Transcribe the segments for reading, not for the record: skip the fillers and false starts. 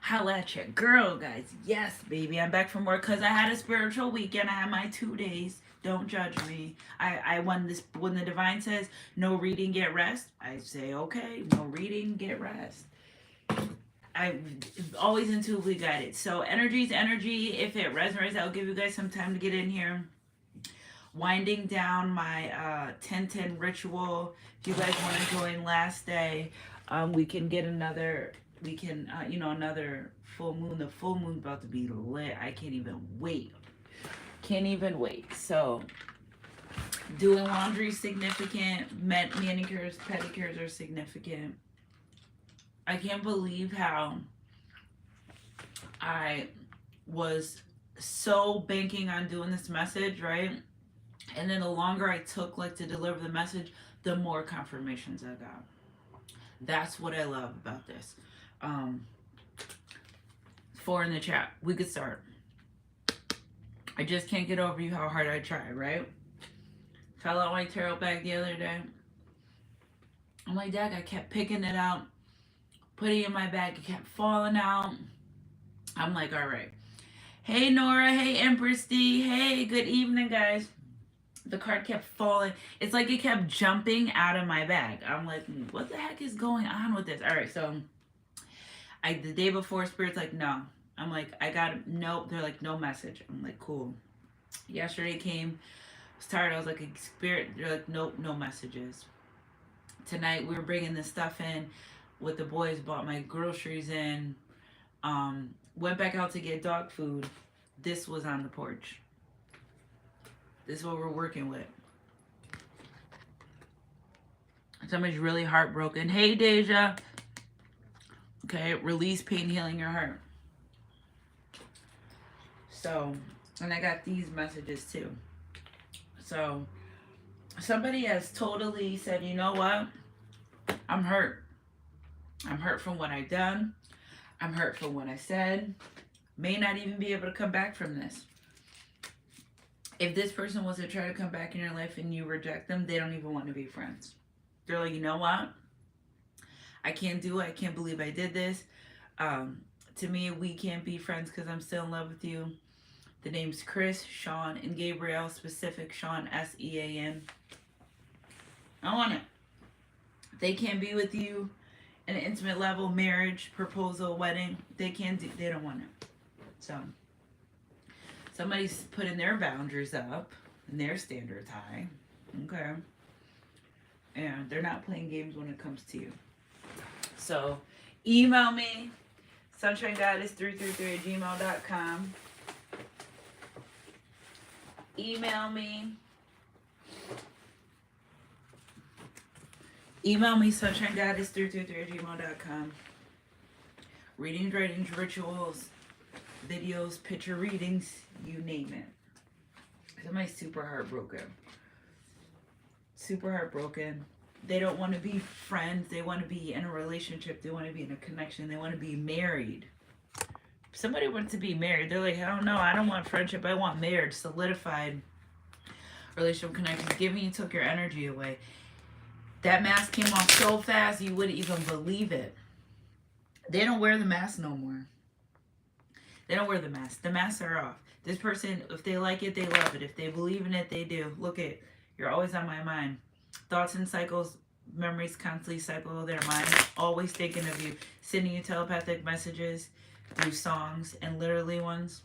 Holla at your girl, guys. Yes, baby. I'm back from work because I had a spiritual weekend. I had my 2 days. Don't judge me. When the divine says no reading, get rest, I say okay, no reading, get rest. I'm always intuitively guided. So energy is energy. If it resonates, I'll give you guys some time to get in here. Winding down my 10-10 ritual. If you guys want to join last day, we can get another. We can, another full moon. The full moon's about to be lit. I can't even wait. Can't even wait. So, doing laundry is significant. Manicures, pedicures are significant. I can't believe how I was so banking on doing this message, right? And then the longer I took like to deliver the message, the more confirmations I got. That's what I love about this. 4 in the chat. We could start. I just can't get over you how hard I try, right? Fell out my tarot bag the other day. I'm like, Dad, I kept picking it out, putting it in my bag. It kept falling out. I'm like, all right. Hey, Nora. Hey, Empress D. Hey, good evening, guys. The card kept falling. It's like it kept jumping out of my bag. I'm like, what the heck is going on with this? All right, so the day before, Spirit's like, no. I'm like, nope. They're like, no message. I'm like, cool. Yesterday came, I was tired. I was like, Spirit, they're like, nope, no messages. Tonight, we were bringing this stuff in with the boys, bought my groceries in, went back out to get dog food. This was on the porch. This is what we're working with. Somebody's really heartbroken. Hey, Deja. Okay, release pain, healing your heart. So, and I got these messages too. So, somebody has totally said, you know what? I'm hurt. I'm hurt from what I've done. I'm hurt from what I said. May not even be able to come back from this. If this person was to try to come back in your life and you reject them, they don't even want to be friends. They're like, you know what? I can't do it. I can't believe I did this. To me, we can't be friends because I'm still in love with you. The name's Chris, Sean, and Gabriel. Specific Sean, S-E-A-N. I want it. They can't be with you at an intimate level, marriage, proposal, wedding. They don't want it. So somebody's putting their boundaries up and their standards high. Okay. And they're not playing games when it comes to you. So email me, sunshinegoddess333@gmail.com. Email me, sunshinegoddess333@gmail.com. Readings, writings, rituals, videos, picture readings, you name it. Somebody's super heartbroken. Super heartbroken. They don't want to be friends. They want to be in a relationship. They want to be in a connection. They want to be married. Somebody wants to be married. They're like, I don't know. I don't want friendship. I want marriage. Solidified relationship connection. Giving you took your energy away. That mask came off so fast you wouldn't even believe it. They don't wear the mask no more. They don't wear the mask. The masks are off. This person, if they like it, they love it. If they believe in it, they do. Look at, you're always on my mind. Thoughts and cycles, memories constantly cycle their mind. Always thinking of you. Sending you telepathic messages through songs and literally ones.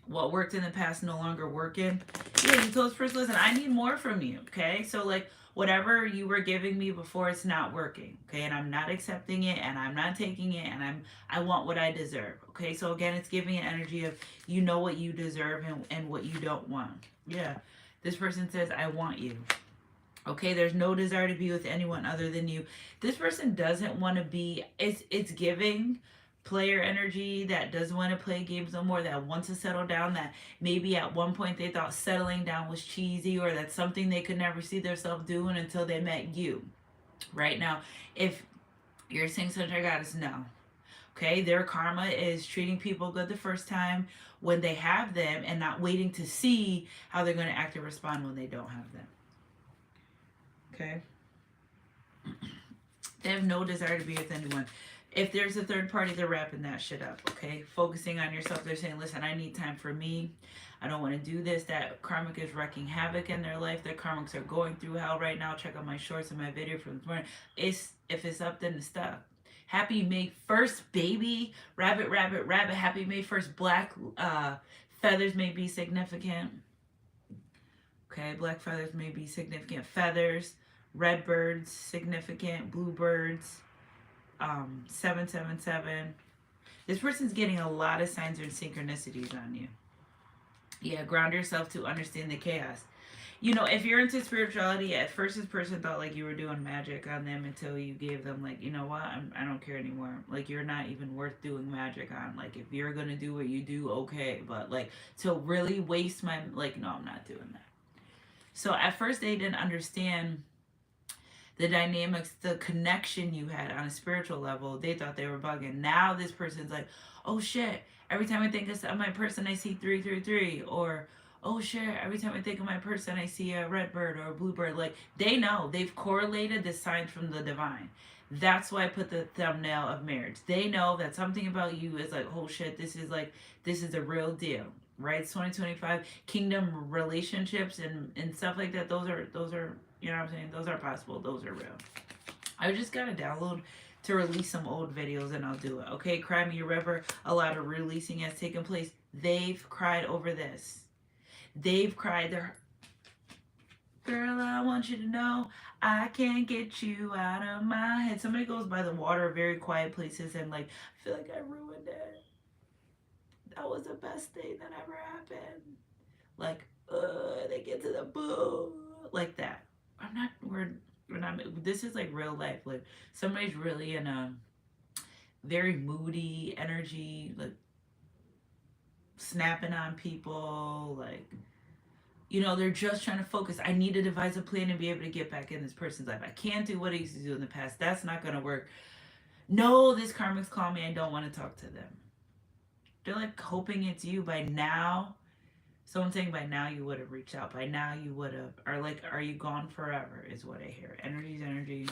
What worked in the past no longer working. Yeah, you told this person, listen, I need more from you. Okay? So like, whatever you were giving me before, it's not working. Okay? And I'm not accepting it and I'm not taking it and I want what I deserve. Okay? So again, it's giving an energy of you know what you deserve and what you don't want. Yeah. This person says, I want you. Okay, there's no desire to be with anyone other than you. This person doesn't want to be, it's giving player energy that doesn't want to play games no more, that wants to settle down, that maybe at one point they thought settling down was cheesy or that's something they could never see themselves doing until they met you. Right now, if you're saying Sunshine Goddess, no. Okay, their karma is treating people good the first time when they have them and not waiting to see how they're going to act and respond when they don't have them. Okay? They have no desire to be with anyone. If there's a third party, they're wrapping that shit up, okay? Focusing on yourself. They're saying, listen, I need time for me. I don't want to do this. That karmic is wreaking havoc in their life. Their karmics are going through hell right now. Check out my shorts and my video from this morning. If it's up, then it's stuck. Happy May 1st, baby. Rabbit, rabbit, rabbit. Happy May 1st. Black feathers may be significant. Okay, black feathers may be significant. Feathers. Red birds, significant. Blue birds. 777. This person's getting a lot of signs and synchronicities on you. Yeah, ground yourself to understand the chaos. You know, if you're into spirituality, at first this person thought like you were doing magic on them until you gave them like, you know what, I don't care anymore. Like, you're not even worth doing magic on. Like, if you're gonna do what you do, okay. But like, to really waste my, like, no, I'm not doing that. So at first they didn't understand the dynamics, the connection you had on a spiritual level. They thought they were bugging. Now this person's like, oh shit, every time I think of my person, I see 333. Or, oh shit, every time I think of my person, I see a red bird or a blue bird. Like, they know. They've correlated the signs from the divine. That's why I put the thumbnail of marriage. They know that something about you is like, oh shit, this is a real deal. Right? It's 2025. Kingdom relationships and stuff like that. Those are, you know what I'm saying? Those are possible. Those are real. I just got to download to release some old videos and I'll do it. Okay, Cry Me a River. A lot of releasing has taken place. They've cried over this. They've cried. Girl, I want you to know I can't get you out of my head. Somebody goes by the water, very quiet places, and like, I feel like I ruined it. That was the best thing that ever happened. Like, they get to the boo. Like that. We're not, this is like real life. Like, somebody's really in a very moody energy, like, snapping on people, like, you know, they're just trying to focus. I need to devise a plan and be able to get back in this person's life. I can't do what I used to do in the past. That's not going to work. No, this karmic's calling me. I don't want to talk to them. They're like hoping it's you. By now, someone's saying by now you would have reached out. By now you would have, or like, are you gone forever is what I hear. Energy's energy.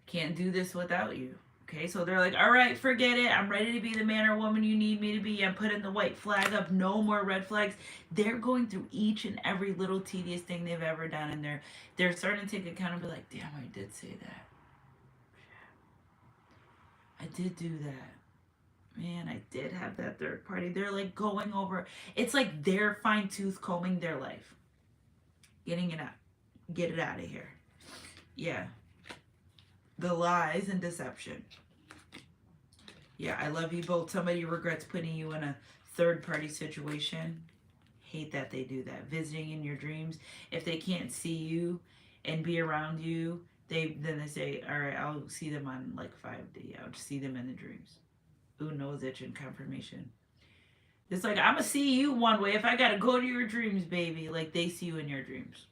Can't do this without you. Okay, so they're like, all right, forget it. I'm ready to be the man or woman you need me to be. I'm putting the white flag up. No more red flags. They're going through each and every little tedious thing they've ever done. And they're starting to take account and be like, damn, I did say that. I did do that. Man, I did have that third party. They're like going over. It's like they're fine-tooth combing their life. Getting it out. Get it out of here. Yeah. The lies and deception. Yeah, I love you both. Somebody regrets putting you in a third-party situation. Hate that they do that. Visiting in your dreams. If they can't see you and be around you, then they say, all right, I'll see them on like 5D. I'll just see them in the dreams. Ooh, nose itching confirmation. It's like, I'm going to see you one way if I got to go to your dreams, baby. Like, they see you in your dreams.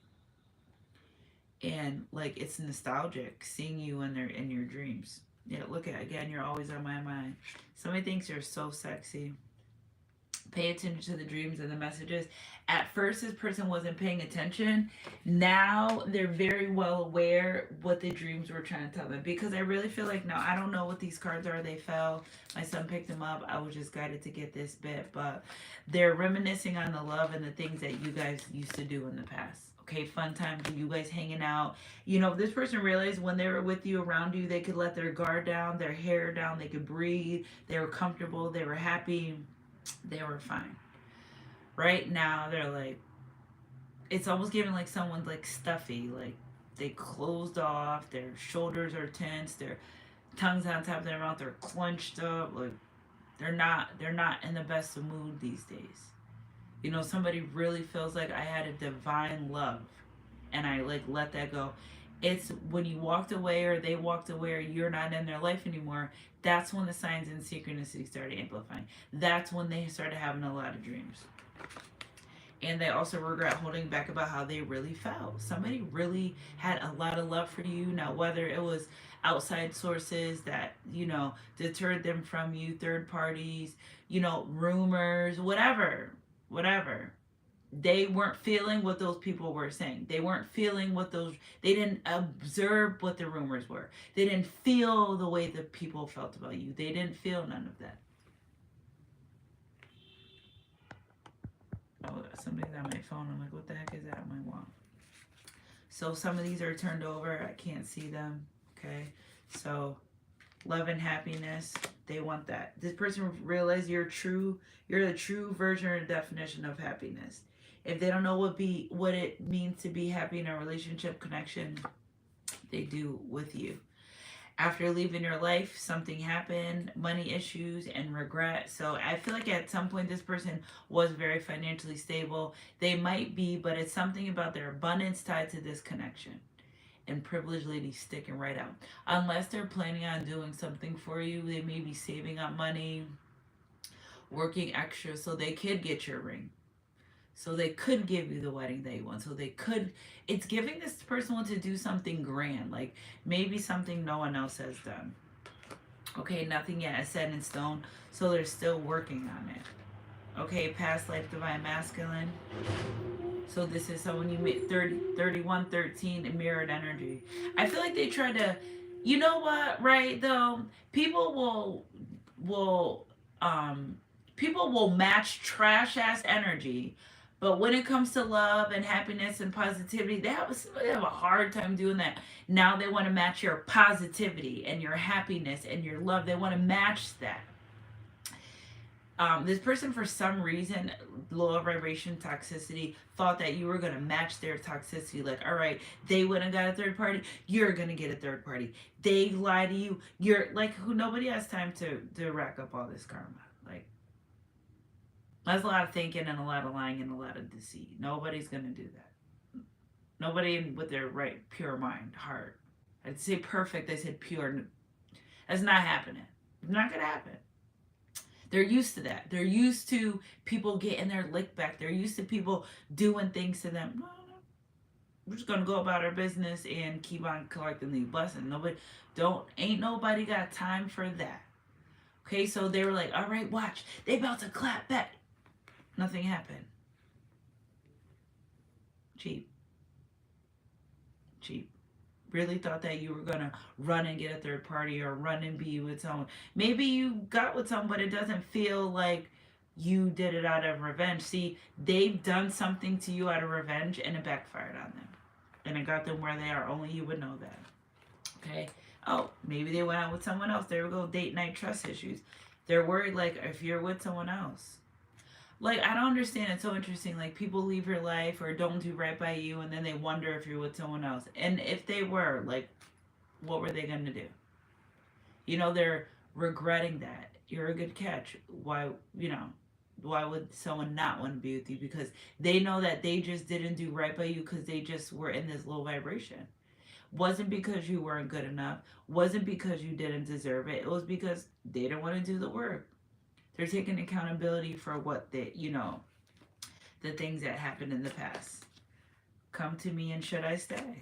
And like, it's nostalgic seeing you in your dreams. Yeah, look at, again, you're always on my mind. Somebody thinks you're so sexy. Pay attention to the dreams and the messages. At first, this person wasn't paying attention. Now they're very well aware what the dreams were trying to tell them. Because I really feel like, now I don't know what these cards are. They fell. My son picked them up. I was just guided to get this bit. But they're reminiscing on the love and the things that you guys used to do in the past. Okay, fun times, you guys hanging out. You know, this person realized when they were with you, around you, they could let their guard down, their hair down, they could breathe, they were comfortable, they were happy, they were fine. Right now, they're like, it's almost giving like someone's like stuffy, like they closed off, their shoulders are tense, their tongue's on top of their mouth, they're clenched up, like they're not in the best of mood these days. You know, somebody really feels like I had a divine love and I like let that go. It's when you walked away or they walked away or you're not in their life anymore, that's when the signs and synchronicities started amplifying. That's when they started having a lot of dreams. And they also regret holding back about how they really felt. Somebody really had a lot of love for you. Now, whether it was outside sources that, you know, deterred them from you, third parties, you know, rumors, whatever. They weren't feeling what those people were saying. They weren't feeling what those, they didn't observe what the rumors were. They didn't feel the way the people felt about you. They didn't feel none of that. Oh, somebody's on my phone. I'm like, what the heck is that on my wall? So some of these are turned over. I can't see them. Okay. So love and happiness, they want that. This person realizes you're the true version or definition of happiness. If they don't know what it means to be happy in a relationship connection, they do with you. After leaving your life, something happened, money issues and regret. So I feel like at some point this person was very financially stable. They might be, but it's something about their abundance tied to this connection. And privileged ladies sticking right out. Unless they're planning on doing something for you, they may be saving up money, working extra so they could get your ring. So they could give you the wedding that you want. So they could, it's giving this person to do something grand, like maybe something no one else has done. Okay, nothing yet is set in stone, so they're still working on it. Okay, past life divine masculine. So this is someone you met 3113 in mirrored energy. I feel like they try to, you know what, right though? Will people will match trash ass energy, but when it comes to love and happiness and positivity, they have a hard time doing that. Now they want to match your positivity and your happiness and your love. They want to match that. This person, for some reason, lower vibration toxicity, thought that you were going to match their toxicity. Like, all right, they went and got a third party, you're going to get a third party. They lie to you, you're like, who? Nobody has time to rack up all this karma. Like, that's a lot of thinking and a lot of lying and a lot of deceit. Nobody's going to do that. Nobody with their right, pure mind, heart. I'd say perfect, I said pure. That's not happening. It's not going to happen. They're used to that. They're used to people getting their lick back. They're used to people doing things to them. No, we're just gonna go about our business and keep on collecting these blessings. Ain't nobody got time for that. Okay, so they were like, all right, watch. They about to clap back. Nothing happened. Cheap. Really thought that you were gonna run and get a third party or run and be with someone. Maybe you got with someone, but it doesn't feel like you did it out of revenge. See, they've done something to you out of revenge and it backfired on them. And it got them where they are. Only you would know that. Okay? Oh, maybe they went out with someone else. There we go, date night trust issues. They're worried, like, if you're with someone else. Like, I don't understand. It's so interesting. Like, people leave your life or don't do right by you, and then they wonder if you're with someone else. And if they were, like, what were they going to do? You know, they're regretting that. You're a good catch. Why would someone not want to be with you? Because they know that they just didn't do right by you because they just were in this low vibration. Wasn't because you weren't good enough. Wasn't because you didn't deserve it. It was because they didn't want to do the work. They're taking accountability for what the things that happened in the past. Come to me and should I stay?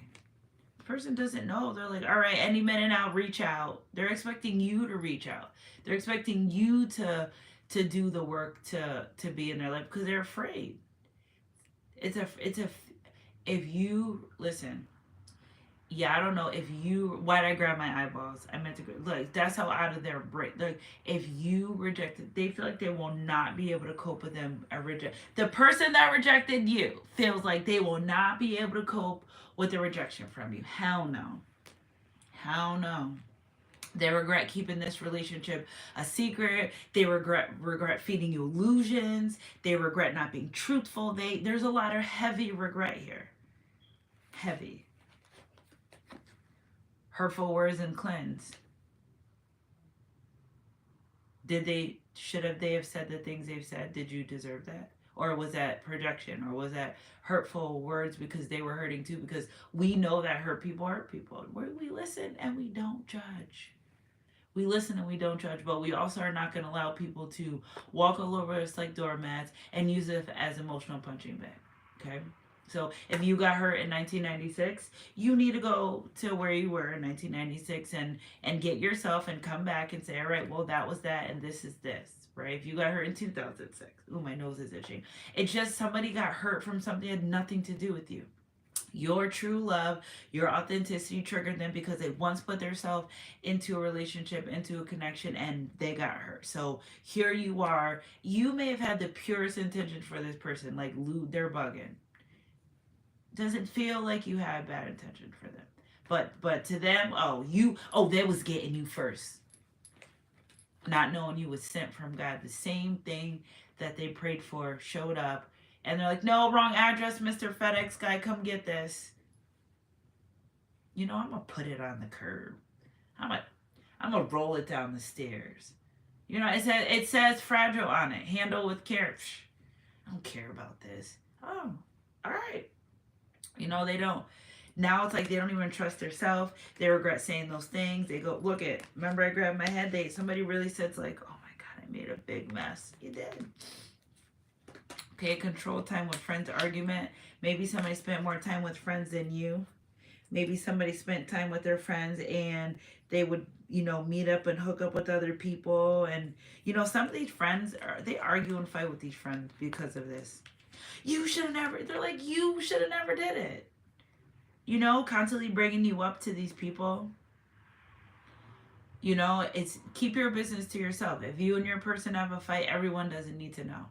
The person doesn't know. They're like, all right, any minute now, reach out. They're expecting you to reach out. They're expecting you to do the work to be in their life because they're afraid. If you listen. Yeah, I don't know if you. Why did I grab my eyeballs? I meant to look. That's how out of their brain. Like, if you rejected, they feel like they will not be able to cope with them. The person that rejected you feels like they will not be able to cope with the rejection from you. Hell no. Hell no. They regret keeping this relationship a secret. They regret feeding you illusions. They regret not being truthful. There's a lot of heavy regret here. Heavy. Hurtful words and cleanse. Should they have said the things they've said? Did you deserve that? Or was that projection? Or was that hurtful words because they were hurting too? Because we know that hurt people. We listen and we don't judge. We listen and we don't judge, but we also are not going to allow people to walk all over us like doormats and use it as emotional punching bag. Okay? So if you got hurt in 1996, you need to go to where you were in 1996 and get yourself and come back and say, all right, well, that was that and this is this, right? If you got hurt in 2006, ooh, my nose is itching. It's just somebody got hurt from something that had nothing to do with you. Your true love, your authenticity triggered them because they once put themselves into a relationship, into a connection, and they got hurt. So here you are. You may have had the purest intention for this person, like Lou, they're bugging. Doesn't feel like you had bad intention for them. But to them, they was getting you first. Not knowing you was sent from God. The same thing that they prayed for showed up. And they're like, no, wrong address, Mr. FedEx guy, come get this. You know, I'm gonna put it on the curb. I'm gonna roll it down the stairs. You know, it says fragile on it. Handle with care. I don't care about this. Oh, all right. You know, they don't. Now it's like they don't even trust themselves. They regret saying those things. They go, look at, remember I grabbed my head? Somebody really said like, oh my God, I made a big mess. You did. Okay, control time with friends argument. Maybe somebody spent more time with friends than you. Maybe somebody spent time with their friends and they would, meet up and hook up with other people. And, some of these friends, they argue and fight with these friends because of this. You should have never, they're like, you should have never did it. Constantly bringing you up to these people. It's keep your business to yourself. If you and your person have a fight, everyone doesn't need to know.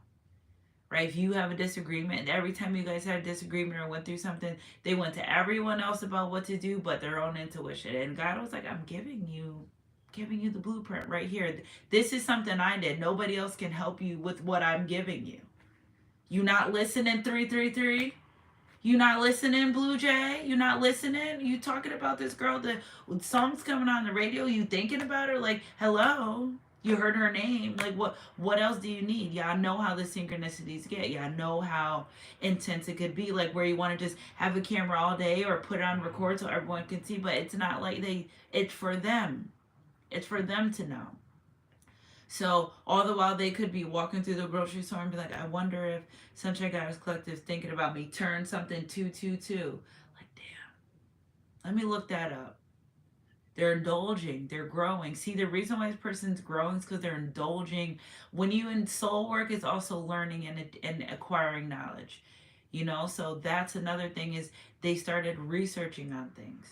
Right? If you have a disagreement, and every time you guys had a disagreement or went through something, they went to everyone else about what to do but their own intuition. And God was like, I'm giving you the blueprint right here. This is something I did. Nobody else can help you with what I'm giving you. You not listening, 333? You not listening, Blue Jay? You not listening? You talking about this girl, the song's coming on the radio, you thinking about her? Like, hello? You heard her name. Like, what else do you need? Y'all know how the synchronicities get. Y'all know how intense it could be. Like, where you want to just have a camera all day or put it on record so everyone can see. But it's not like it's for them. It's for them to know. So all the while they could be walking through the grocery store and be like, I wonder if Sunshine Goddess Collective is thinking about me. Turn something 222. Like, damn. Let me look that up. They're indulging. They're growing. See, the reason why this person's growing is because they're indulging. When you in soul work, it's also learning and acquiring knowledge. So that's another thing is they started researching on things.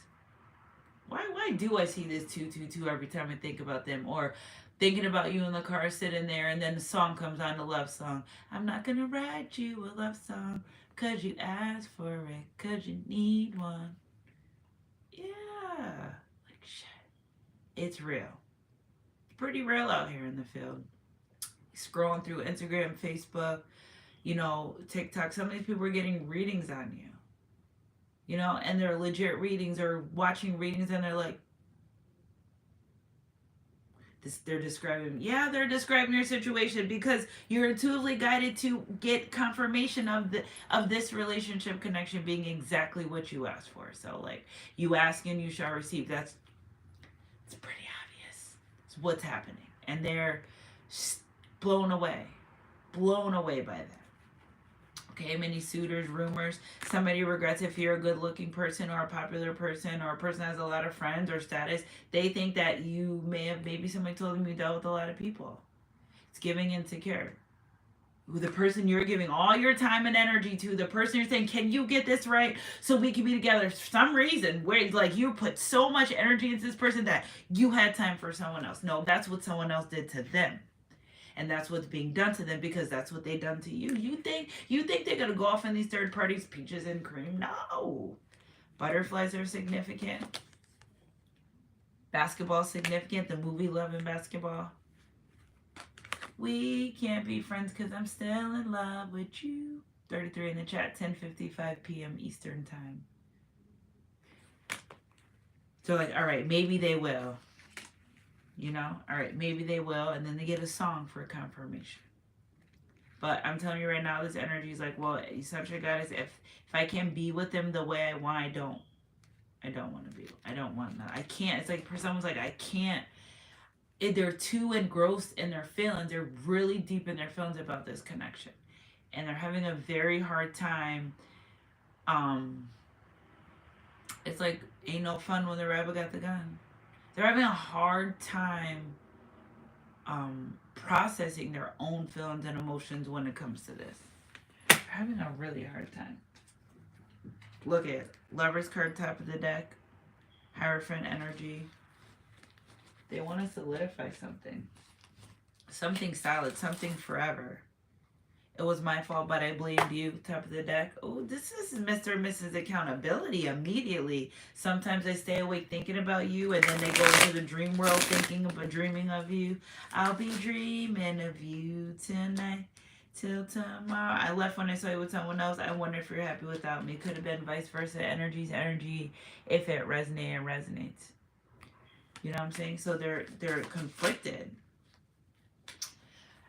Why do I see this 222 every time I think about them? Or thinking about you in the car sitting there and then the song comes on, the love song. I'm not going to write you a love song because you asked for it, because you need one. Yeah. Like, shit. It's real. It's pretty real out here in the field. Scrolling through Instagram, Facebook, TikTok. Some of these people are getting readings on you. And they're legit readings or watching readings and they're like, they're describing your situation because you're intuitively guided to get confirmation of this relationship connection being exactly what you asked for. So like, you ask and you shall receive. It's pretty obvious. It's what's happening, and they're blown away by that. Okay, many suitors, rumors. Somebody regrets if you're a good-looking person or a popular person or a person that has a lot of friends or status. They think that you maybe somebody told them you dealt with a lot of people. It's giving insecure. The person you're giving all your time and energy to, the person you're saying, can you get this right so we can be together? For some reason, where like you put so much energy into this person that you had time for someone else. No, that's what someone else did to them. And that's what's being done to them because that's what they done to you. You think they're gonna go off in these third parties, peaches and cream? No. Butterflies are significant. Basketball significant. The movie Love and Basketball. We can't be friends because I'm still in love with you. 33 in the chat. 10:55 p.m. Eastern time. So like, all right, maybe they will. All right, maybe they will, and then they get a song for confirmation. But I'm telling you right now, this energy is like, well, Sunshine Goddess, if I can't be with them the way I want, I don't want to be. I don't want that. I can't. It's like someone's like, I can't. They're too engrossed in their feelings. They're really deep in their feelings about this connection, and they're having a very hard time It's like ain't no fun when the rabbit got the gun. They're having a hard time processing their own feelings and emotions when it comes to this. They're having a really hard time. Look at Lover's card, top of the deck. Hierophant energy. They want to solidify something. Something solid, something forever. It was my fault, but I blamed you. Top of the deck. Oh, this is Mr. and Mrs. Accountability immediately. Sometimes I stay awake thinking about you, and then they go into the dream world dreaming of you. I'll be dreaming of you tonight till tomorrow. I left when I saw you with someone else. I wonder if you're happy without me. Could have been vice versa. Energy's energy. If it resonates. You know what I'm saying? So they're conflicted.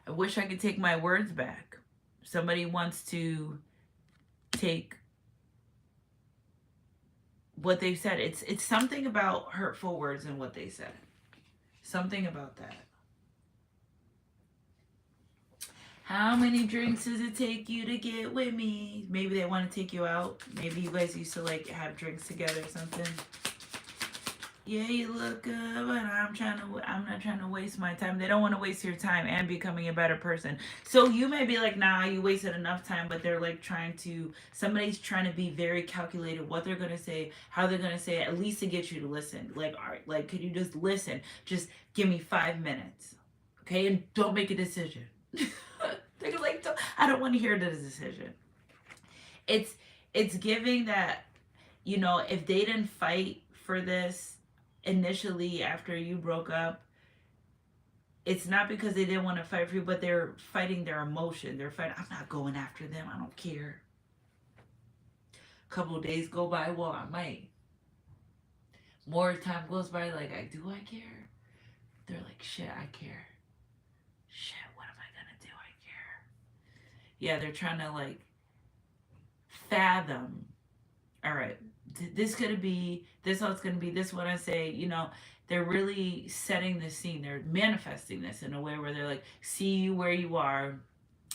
I wish I could take my words back. Somebody wants to take what they've said. It's something about hurtful words and what they said. Something about that. How many drinks does it take you to get with me? Maybe they want to take you out. Maybe you guys used to like have drinks together or something. Yeah, you look good, but I'm not trying to waste my time. They don't want to waste your time and becoming a better person. So you may be like, nah, you wasted enough time, but they're like somebody's trying to be very calculated what they're going to say, how they're going to say it, at least to get you to listen. Like, all right, like, could you just listen? Just give me 5 minutes. Okay. And don't make a decision. They're like, I don't want to hear the decision. It's giving that, if they didn't fight for this, initially after you broke up, it's not because they didn't want to fight for you, but they're fighting their emotion. They're fighting, I'm not going after them, I don't care. A couple of days go by, well, I might. More time goes by, like, do I care? They're like, shit, I care. Shit, what am I gonna do? I care. Yeah, they're trying to like fathom, all right, this could be, this how it's going to be, this what I say, they're really setting the scene. They're manifesting this in a way where they're like, see you where you are,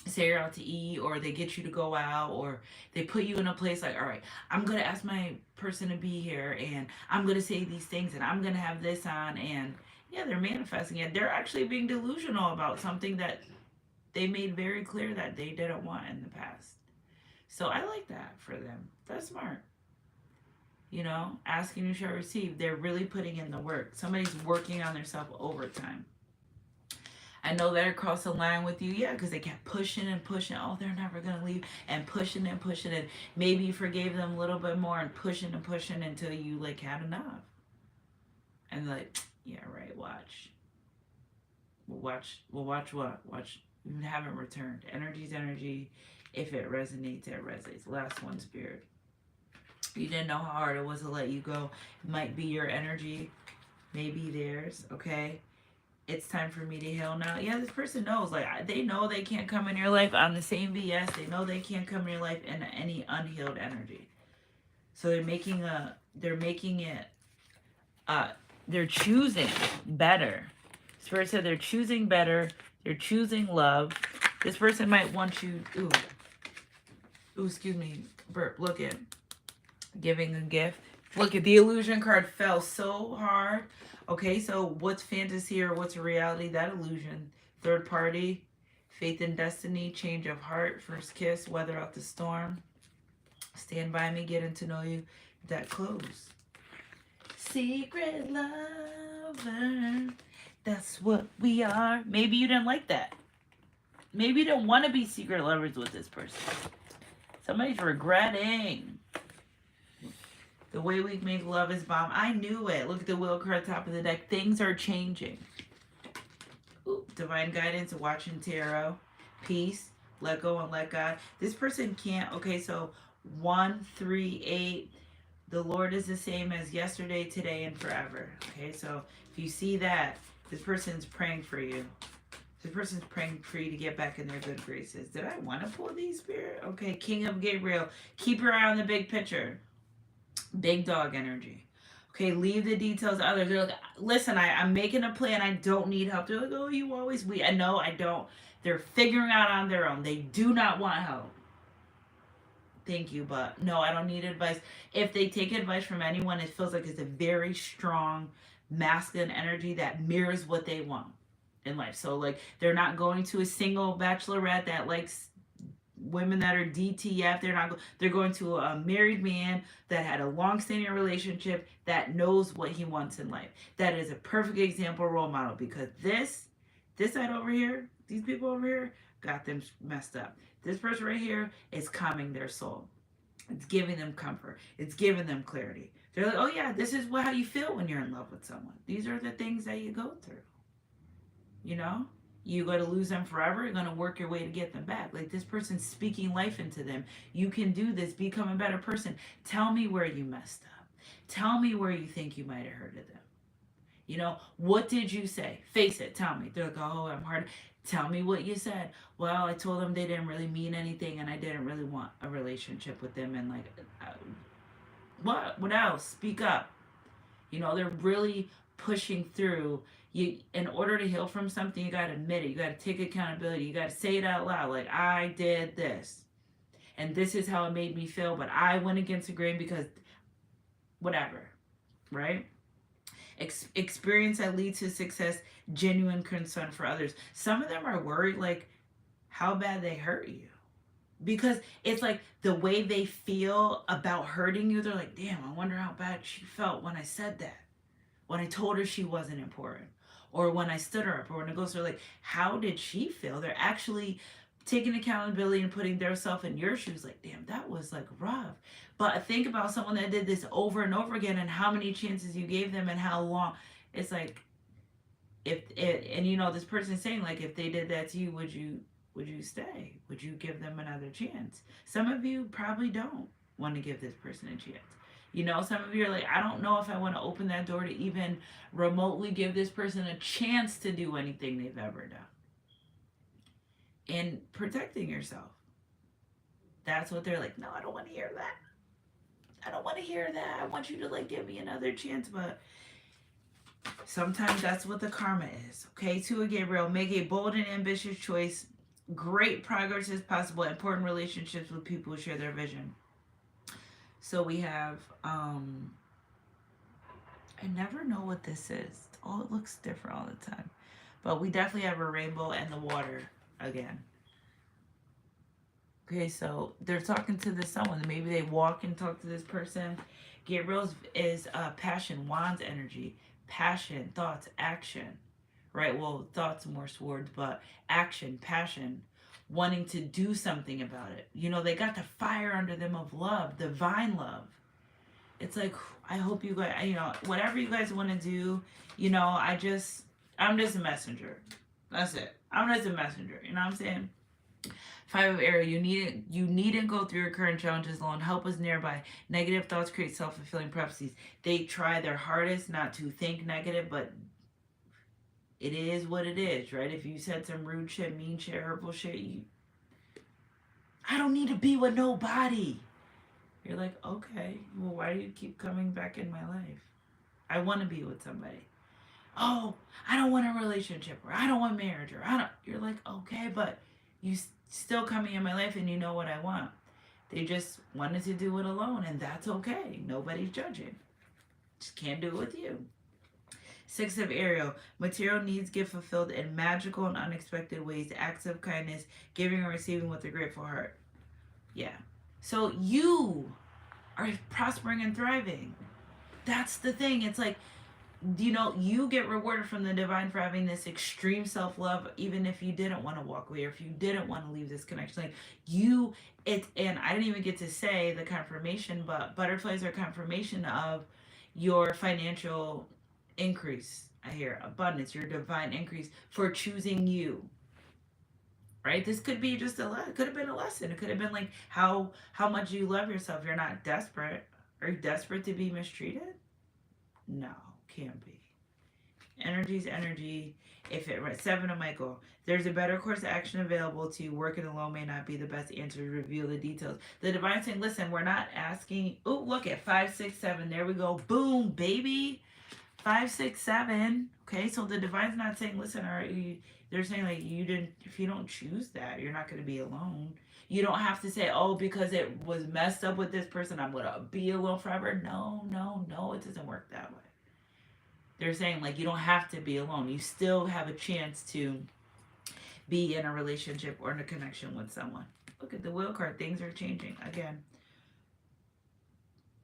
say you're out to eat, or they get you to go out, or they put you in a place like, all right, I'm going to ask my person to be here, and I'm going to say these things, and I'm going to have this on, and yeah, they're manifesting it. They're actually being delusional about something that they made very clear that they didn't want in the past. So I like that for them. That's smart. Asking you shall receive. They're really putting in the work. Somebody's working on themselves overtime. I know that across the line with you, yeah, because they kept pushing and pushing. Oh, they're never going to leave. And pushing and pushing. And maybe you forgave them a little bit more and pushing until you, like, had enough. And, like, yeah, right, watch. We'll watch what? Watch. You haven't returned. Energy's energy. If it resonates, it resonates. Last one, Spirit. You didn't know how hard it was to let you go. It might be your energy, maybe theirs, okay? It's time for me to heal now. Yeah, this person knows. Like, they know they can't come in your life on the same BS. They know they can't come in your life in any unhealed energy. So they're choosing better. Spirit said they're choosing better. They're choosing love. This person might want you, excuse me, burp, look at giving a gift. Look at the illusion card fell so hard. Okay, so what's fantasy or what's reality? That illusion. Third party, faith in destiny, change of heart, first kiss, weather out the storm, stand by me, getting to know you. That close. Secret lover, that's what we are. Maybe you didn't like that. Maybe you didn't want to be secret lovers with this person. Somebody's regretting. The way we make love is bomb. I knew it. Look at the wheel card, top of the deck. Things are changing. Ooh, divine guidance, watching tarot. Peace. Let go and let God. This person can't. Okay, so 1, 3, 8. The Lord is the same as yesterday, today, and forever. Okay, so if you see that, this person's praying for you. This person's praying for you to get back in their good graces. Did I want to pull these, Spirit? Okay, King of Gabriel. Keep your eye on the big picture. Big dog energy. Okay, leave the details to others. They're like, listen, I'm making a plan. I don't need help. They're like, oh, you always we. I know I don't. They're figuring out on their own. They do not want help. thank you, but no, I don't need advice. If they take advice from anyone, it feels like it's a very strong masculine energy that mirrors what they want in life. So like they're not going to a single bachelorette that likes women that are DTF. They're going to a married man that had a long-standing relationship that knows what he wants in life. That is a perfect example role model, because this side over here, these people over here got them messed up. This person right here is calming their soul. It's giving them comfort. It's giving them clarity. They're like, oh yeah, this is how you feel when you're in love with someone. These are the things that you go through. You know? You got to lose them forever. You're going to work your way to get them back. Like, this person's speaking life into them. You can do this. Become a better person. Tell me where you messed up. Tell me where you think you might have hurted them. You know, what did you say? Face it. Tell me. They're like, oh, I'm hard. Tell me what you said. Well, I told them they didn't really mean anything, and I didn't really want a relationship with them. And like, what else? Speak up. You know, they're really pushing through. You, in order to heal from something, you got to admit it. You got to take accountability. You got to say it out loud. Like, I did this, and this is how it made me feel, but I went against the grain because whatever, right? Experience that leads to success, genuine concern for others. Some of them are worried, like, how bad they hurt you. Because it's like the way they feel about hurting you, they're like, damn, I wonder how bad she felt when I said that. When I told her she wasn't important. Or when I stood her up. Or when it goes through, like, how did she feel? They're actually taking accountability and putting themselves in your shoes. Like, damn, that was like rough. But think about someone that did this over and over again, and how many chances you gave them and how long. It's like, if it, and you know, this person's saying, like, if they did that to you, would you stay? Would you give them another chance? Some of you probably don't want to give this person a chance. You know, some of you are like, I don't know if I want to open that door to even remotely give this person a chance to do anything they've ever done. And protecting yourself. That's what they're like, no, I don't want to hear that. I don't want to hear that. I want you to, like, give me another chance. But sometimes that's what the karma is. Okay, to a Gabriel, make a bold and ambitious choice. Great progress is possible. Important relationships with people who share their vision. So we have, I never know what this is. Oh, it looks different all the time. But we definitely have a rainbow and the water again. Okay, so they're talking to someone. Maybe they walk and talk to this person. Gabriel's is passion, wands energy. Passion, thoughts, action. Right? Well, thoughts more swords, but action, passion. Wanting to do something about it. You know, they got the fire under them of love, divine love. It's like, I hope you guys, you know, whatever you guys want to do, you know, I'm just a messenger. That's it. I'm just a messenger. You know what I'm saying? 5 of Air, you needn't go through your current challenges alone. Help is nearby. Negative thoughts create self-fulfilling prophecies. They try their hardest not to think negative, but it is what it is, right? If you said some rude shit, mean shit, hurtful shit, I don't need to be with nobody. You're like, okay, well, why do you keep coming back in my life? I want to be with somebody. Oh, I don't want a relationship, or I don't want marriage, or you're like, okay, but you still coming in my life and you know what I want. They just wanted to do it alone, and that's okay. Nobody's judging. Just can't do it with you. 6 of Ariel, material needs get fulfilled in magical and unexpected ways. Acts of kindness, giving and receiving with a grateful heart. Yeah. So you are prospering and thriving. That's the thing. It's like, you know, you get rewarded from the divine for having this extreme self-love, even if you didn't want to walk away or if you didn't want to leave this connection. Like, and I didn't even get to say the confirmation, but butterflies are confirmation of your financial increase. I hear abundance, your divine increase for choosing you. Right? This could be just it could have been a lesson. It could have been like how much you love yourself. You're not desperate. Are you desperate to be mistreated? No, can't be. Energy's energy. If it 7 of Michael, there's a better course of action available to you. Working alone may not be the best answer to reveal the details. The divine saying, listen, we're not asking. Oh, look at 5, 6, 7. There we go. Boom, baby. 5, 6, 7. Okay, so the divine's not saying, listen, all right, They're saying like if you don't choose that, you're not going to be alone. You don't have to say, oh, because it was messed up with this person, I'm going to be alone forever. No, no, no, it doesn't work that way. They're saying like you don't have to be alone. You still have a chance to be in a relationship or in a connection with someone. Look at the wheel card. Things are changing again.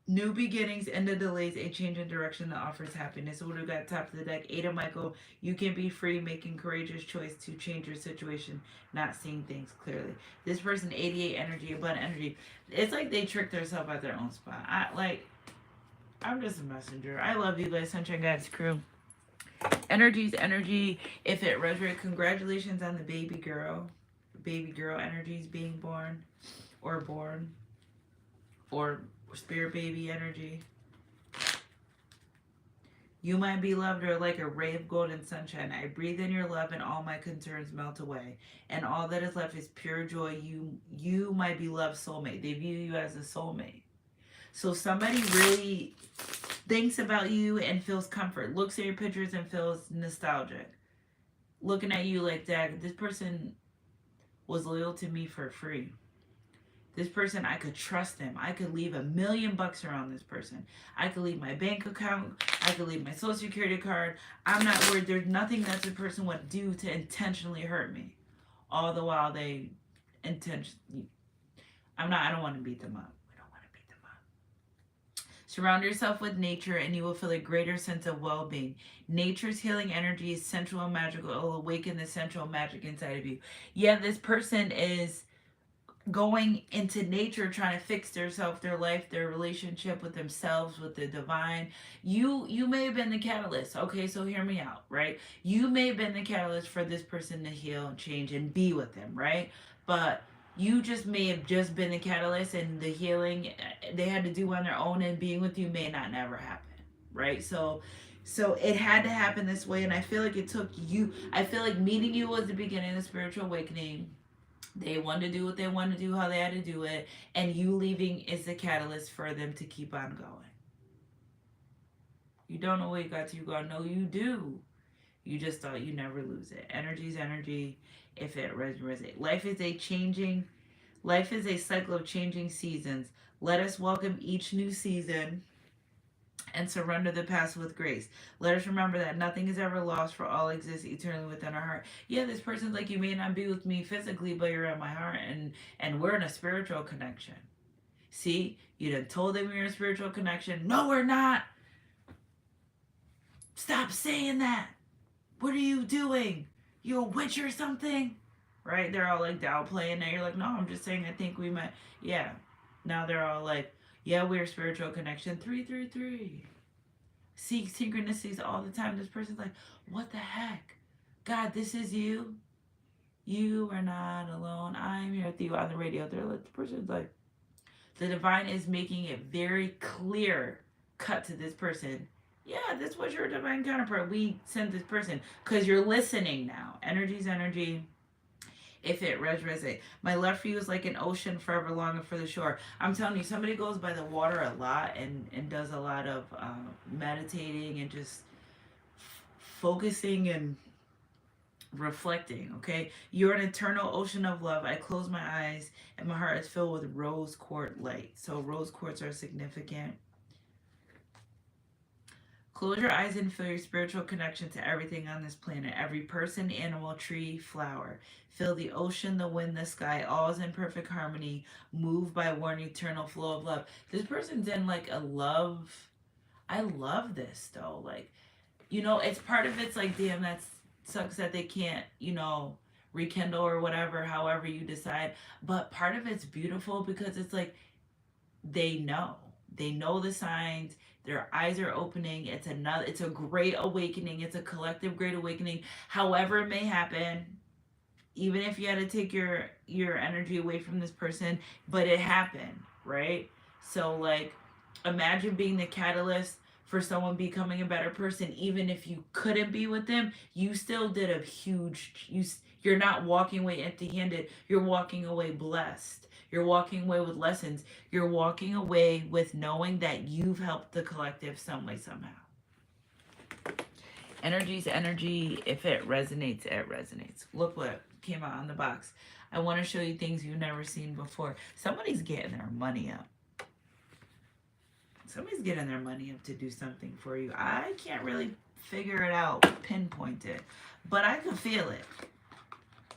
New beginnings, end of delays, a change in direction that offers happiness. So what do we got top of the deck? Eight of Michael. You can be free, making courageous choice to change your situation, not seeing things clearly. This person, 88 energy, abundant energy. It's like they tricked themselves at their own spot. I'm just a messenger. I love you guys, Sunshine Guys crew. Energy's energy. If it resonates, congratulations on the baby girl. Baby girl energies being born, or spirit baby energy. You, my beloved, are like a ray of golden sunshine. I breathe in your love and all my concerns melt away. And all that is left is pure joy. You, my beloved soulmate. They view you as a soulmate. So somebody really thinks about you and feels comfort. Looks at your pictures and feels nostalgic. Looking at you like that. This person was loyal to me for free. This person, I could trust them. I could leave $1 million around this person. I could leave my bank account. I could leave my social security card. I'm not worried. There's nothing that this person would do to intentionally hurt me. All the while they intentionally. I don't want to beat them up. We don't want to beat them up. Surround yourself with nature and you will feel a greater sense of well-being. Nature's healing energy is sensual and magical. It will awaken the sensual magic inside of you. Yeah, this person is going into nature trying to fix themselves, their life, their relationship with themselves, with the divine. You may have been the catalyst. Okay, so hear me out, right? You may have been the catalyst for this person to heal and change and be with them, right? But you just may have just been the catalyst, and the healing they had to do on their own, and being with you may not never happen, right? So it had to happen this way, and I feel like it took you. I feel like meeting you was the beginning of the spiritual awakening. They wanted to do what they wanted to do, how they had to do it, and you leaving is the catalyst for them to keep on going. You don't know what you got till you go. No, you do. You just thought you never lose it. Energy's energy. If it resonates, life is a cycle of changing seasons. Let us welcome each new season and surrender the past with grace. Let us remember that nothing is ever lost, for all exists eternally within our heart. Yeah, this person's like, you may not be with me physically, but you're in my heart, and we're in a spiritual connection. See, you done told them you're in a spiritual connection. No, we're not. Stop saying that. What are you doing? You a witch or something? Right? They're all like downplaying that. You're like, no, I'm just saying I think we might. Yeah. Now they're all like, yeah, we're spiritual connection. 333. See synchronicities all the time. This person's like, what the heck? God, this is you. You are not alone. I'm here with you on the radio. They're like, the person's like, the divine is making it very clear cut to this person. Yeah, this was your divine counterpart. We sent this person because you're listening now. Energy's energy. If it resonates. My love for you is like an ocean, forever longing for the shore. I'm telling you, somebody goes by the water a lot and does a lot of meditating and just focusing and reflecting, okay? You're an eternal ocean of love. I close my eyes and my heart is filled with rose quartz light. So rose quartz are significant. Close your eyes and feel your spiritual connection to everything on this planet. Every person, animal, tree, flower. Feel the ocean, the wind, the sky. All is in perfect harmony. Moved by one eternal flow of love. This person's in like a love. I love this though. Like, it's part of it's like, damn, that sucks that they can't, rekindle or whatever, however you decide. But part of it's beautiful because it's like they know the signs. Their eyes are opening. It's a great awakening. It's a collective great awakening. However it may happen, even if you had to take your energy away from this person, but it happened, right? So like, imagine being the catalyst for someone becoming a better person. Even if you couldn't be with them, you still did a huge, you're not walking away empty-handed. You're walking away blessed. You're walking away with lessons. You're walking away with knowing that you've helped the collective some way, somehow. Energy's energy. If it resonates, it resonates. Look what came out on the box. I want to show you things you've never seen before. Somebody's getting their money up. Somebody's getting their money up to do something for you. I can't really figure it out, pinpoint it, but I can feel it.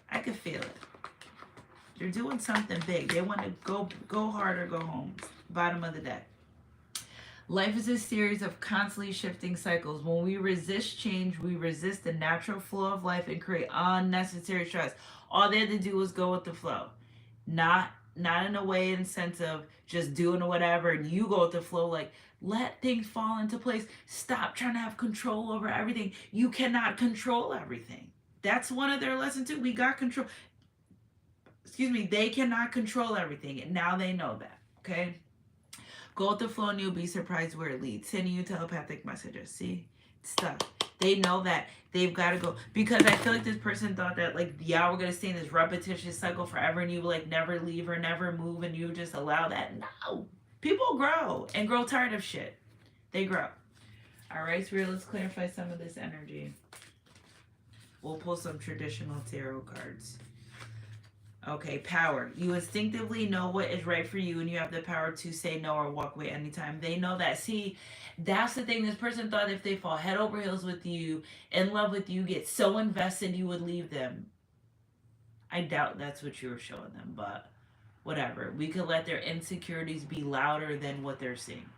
I can feel it. They're doing something big. They want to go hard or go home. Bottom of the deck. Life is a series of constantly shifting cycles. When we resist change, we resist the natural flow of life and create unnecessary stress. All they had to do was go with the flow. Not in a way in sense of just doing whatever and you go with the flow. Like, let things fall into place. Stop trying to have control over everything. You cannot control everything. That's one of their lessons too. We got control. Excuse me. They cannot control everything. And now they know that. Okay? Go with the flow and you'll be surprised where it leads. Sending you telepathic messages. See? Stuff. They know that they've got to go. Because I feel like this person thought that, like, yeah, we're going to stay in this repetitious cycle forever and you, like, never leave or never move and you just allow that. No. People grow and grow tired of shit. They grow. All right, Spirit, let's clarify some of this energy. We'll pull some traditional tarot cards. Okay, power. You instinctively know what is right for you and you have the power to say no or walk away anytime. They know that. See, that's the thing. This person thought if they fall head over heels with you, in love with you, get so invested you would leave them. I doubt that's what you were showing them, but whatever. We could let their insecurities be louder than what they're seeing.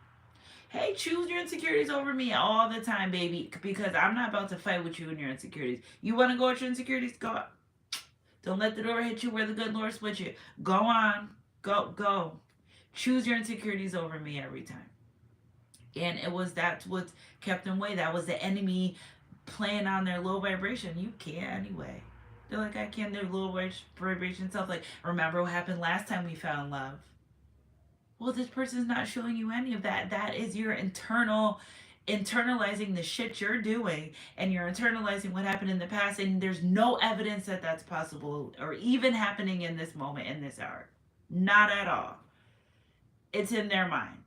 Hey, choose your insecurities over me all the time, baby, because I'm not about to fight with you and your insecurities. You want to go with your insecurities? Go. Don't let the door hit you where the good Lord split you. Go on. Go. Choose your insecurities over me every time. And that's what kept them away. That was the enemy playing on their low vibration. You can't anyway. They're like, I can't do low vibration stuff. Like, remember what happened last time we fell in love? Well, this person's not showing you any of that. That is your internalizing the shit you're doing, and you're internalizing what happened in the past, and there's no evidence that that's possible or even happening in this moment, in this hour. Not at all. It's in their mind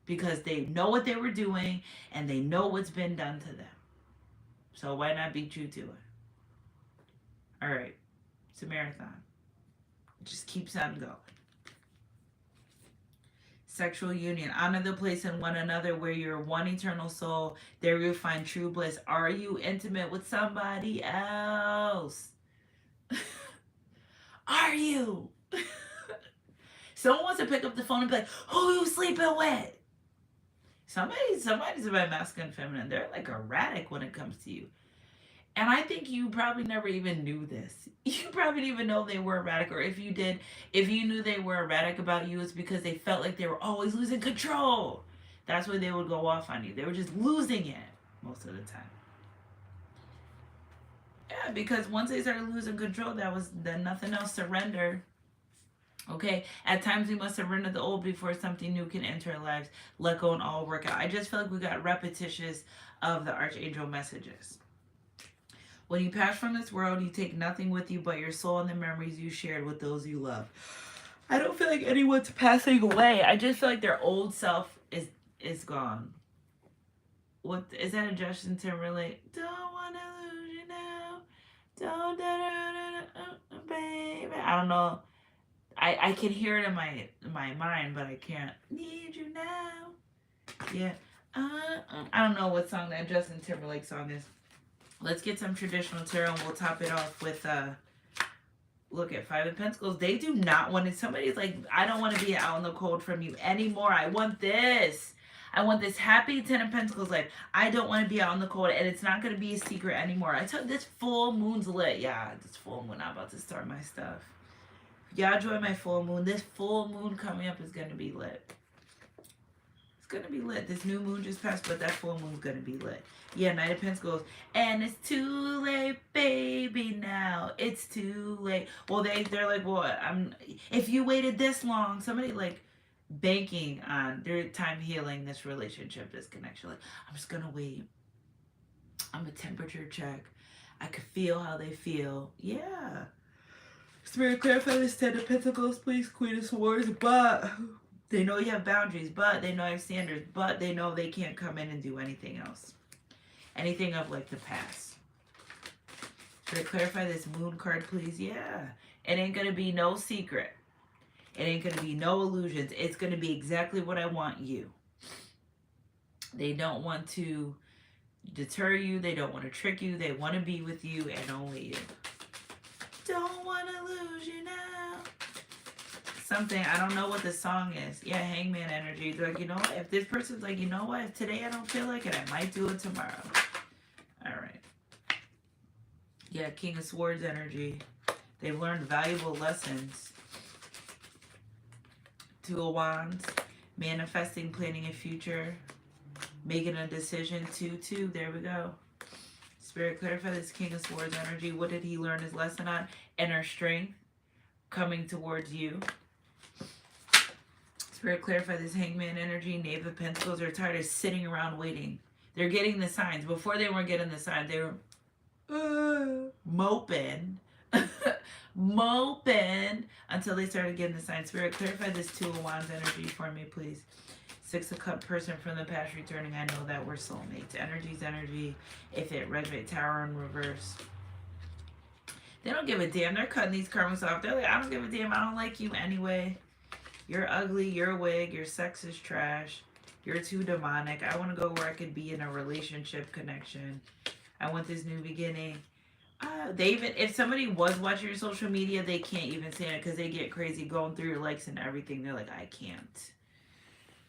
because they know what they were doing and they know what's been done to them. So why not be true to it? All right, it's a marathon. It just keeps on going. Sexual union. Honor the place in one another where you're one eternal soul. There you'll find true bliss. Are you intimate with somebody else? Are you? Someone wants to pick up the phone and be like, who you sleeping with? Somebody's about masculine, feminine. They're like erratic when it comes to you. And I think you probably never even knew this. You probably didn't even know they were erratic. Or if you did, if you knew they were erratic about you, it's because they felt like they were always losing control. That's why they would go off on you. They were just losing it most of the time. Yeah, because once they started losing control, then nothing else. Surrender. Okay, at times we must surrender the old before something new can enter our lives. Let go and all work out. I just feel like we got repetitious of the archangel messages. When you pass from this world, you take nothing with you but your soul and the memories you shared with those you love. I don't feel like anyone's passing away. I just feel like their old self is gone. What is that a Justin Timberlake? Don't wanna lose you now. Don't baby. I don't know. I can hear it in my mind, but I can't. Need you now. Yeah. I don't know what song that Justin Timberlake song is. Let's get some traditional tarot and we'll top it off with, look at 5 of Pentacles. They do not want it. Somebody's like, I don't want to be out in the cold from you anymore. I want this. I want this happy 10 of Pentacles life. I don't want to be out in the cold and it's not going to be a secret anymore. I tell you, this full moon's lit. Yeah, this full moon, I'm about to start my stuff. Y'all join my full moon. This full moon coming up is going to be lit. It's going to be lit. This new moon just passed, but that full moon's going to be lit. Yeah, Knight of Pentacles. And it's too late, baby, now. It's too late. Well, they're like, well, if you waited this long, somebody like banking on their time healing this relationship, this connection. Like, I'm just going to wait. I'm a temperature check. I could feel how they feel. Yeah. Spirit, clarify this 10 of Pentacles, please. Queen of Swords, but they know you have boundaries, but they know you have standards, but they know they can't come in and do anything else. Anything of like the past. Should I clarify this moon card, please? Yeah. It ain't going to be no secret. It ain't going to be no illusions. It's going to be exactly what I want you. They don't want to deter you. They don't want to trick you. They want to be with you and only you. Don't want to lose you now. Something, I don't know what the song is. Yeah, hangman energy. They're like, you know what? If this person's like, you know what? If today I don't feel like it, I might do it tomorrow. All right. Yeah, King of Swords energy. They've learned valuable lessons. Two of Wands. Manifesting, planning a future. Making a decision. 2-2. There we go. Spirit, clarify this King of Swords energy. What did he learn his lesson on? Inner strength. Coming towards you. Spirit, clarify this Hangman energy. Knave of Pentacles. They're tired of sitting around waiting. They're getting the signs. Before they weren't getting the signs, they were moping. Moping until they started getting the signs. Spirit, clarify this Two of Wands energy for me, please. Six of Cups person from the past returning. I know that we're soulmates. Energy's energy. If it resonates, Tower in reverse. They don't give a damn. They're cutting these karmas off. They're like, I don't give a damn. I don't like you anyway. You're ugly. You're a wig. Your sex is trash. You're too demonic. I want to go where I could be in a relationship connection. I want this new beginning. They even, if somebody was watching your social media, they can't even stand it because they get crazy going through your likes and everything. They're like, I can't.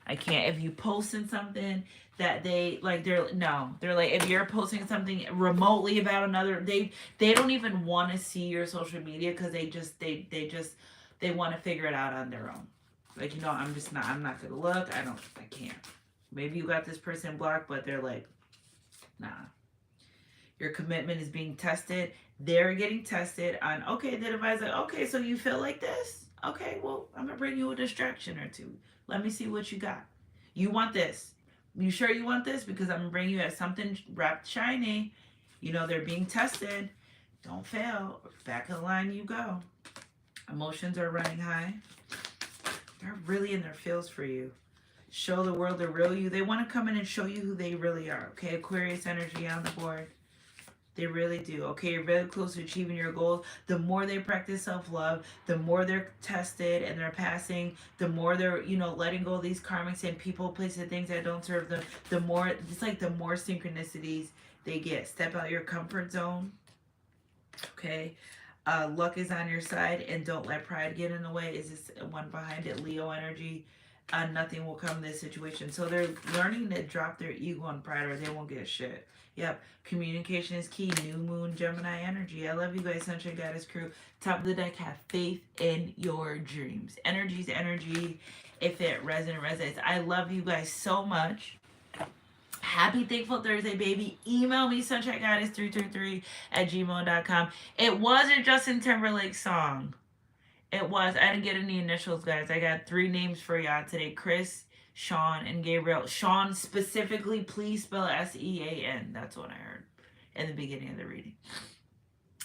If you posting something that they like, they're like, if you're posting something remotely about another, they don't even want to see your social media because they want to figure it out on their own. Like, you know, I'm not gonna look. I can't. Maybe you got this person blocked, but they're like, nah. Your commitment is being tested. They're getting tested on, okay, the advisor, okay, so you feel like this? Okay, well, I'm gonna bring you a distraction or two. Let me see what you got. You want this. You sure you want this? Because I'm gonna bring you at something wrapped shiny. You know, they're being tested. Don't fail. Back of the line you go. Emotions are running high. They're really in their feels for you. Show the world the real you. They want to come in and show you who they really are. Okay, Aquarius energy on the board. They really do. Okay, you're very close to achieving your goals. The more they practice self-love, the more they're tested and they're passing, the more they're, you know, letting go of these karmics and people, places, things that don't serve them, the more, it's like the more synchronicities they get. Step out your comfort zone. Okay. Luck is on your side and don't let pride get in the way. Is this one behind it? Leo energy. Nothing will come in this situation. So they're learning to drop their ego and pride or they won't get shit. Yep. Communication is key. New moon, Gemini energy. I love you guys, Sunshine Goddess crew. Top of the deck, have faith in your dreams. Energy's energy. If it resonates. I love you guys so much. Happy Thankful Thursday, baby. Email me, sunshinegoddess333@gmail.com. It was a Justin Timberlake song. It was. I didn't get any initials, guys. I got 3 names for y'all today. Chris, Sean, and Gabriel. Sean specifically, please spell S-E-A-N. That's what I heard in the beginning of the reading.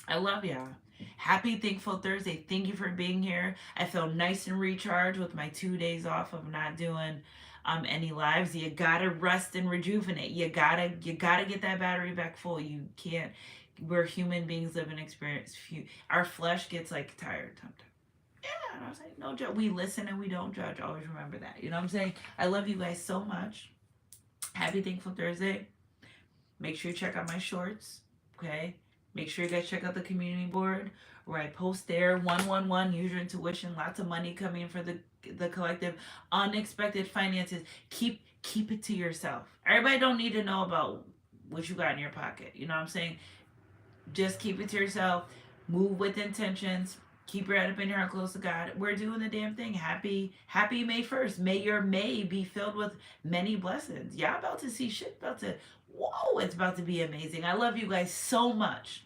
I love y'all. Happy Thankful Thursday. Thank you for being here. I feel nice and recharged with my 2 days off of not doing any lives. You gotta rest and rejuvenate. You gotta get that battery back full. You can't. We're human beings, live an experience. Our flesh gets like tired sometimes. Yeah, and I was like, no judge. We listen and we don't judge. Always remember that. You know what I'm saying? I love you guys so much. Happy Thankful Thursday. Make sure you check out my shorts. Okay? Make sure you guys check out the community board where I post there. 111, use your intuition. Lots of money coming in for the collective. Unexpected finances. Keep it to yourself. Everybody don't need to know about what you got in your pocket. You know what I'm saying? Just keep it to yourself. Move with intentions. Keep your head up in your heart close to God. We're doing the damn thing. Happy May 1st. May your May be filled with many blessings. Y'all about to see shit whoa, it's about to be amazing. I love you guys so much.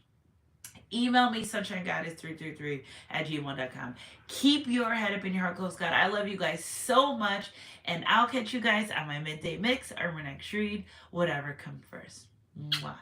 Email me, sunshinegoddess333@gmail.com. Keep your head up in your heart close to God. I love you guys so much. And I'll catch you guys on my midday mix or my next read. Whatever comes first. Mwah.